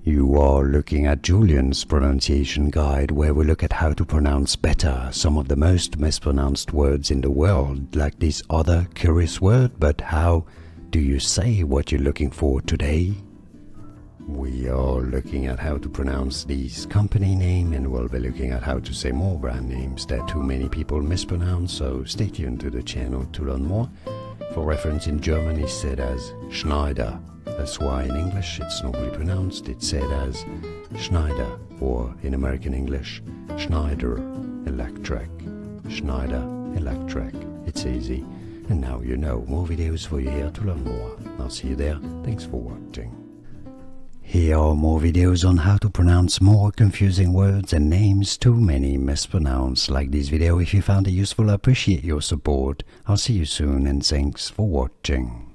You are looking at Julian's pronunciation guide, where we look at how to pronounce better some of the most mispronounced words in the world, like this other curious word. But how do you say what you're looking for today? We are looking at how to pronounce this company name, and we'll be looking at how to say more brand names that too many people mispronounce, so stay tuned to the channel to learn more. For reference, in German it's said as Schneider. That's why in English it's normally pronounced, it's said as Schneider, or in American English, Schneider Electric. Schneider Electric. It's easy. And now you know. More videos for you here to learn more. I'll see you there. Thanks for watching. Here are more videos on how to pronounce more confusing words and names too many mispronounced. Like this video if you found it useful. I appreciate your support. I'll see you soon and thanks for watching.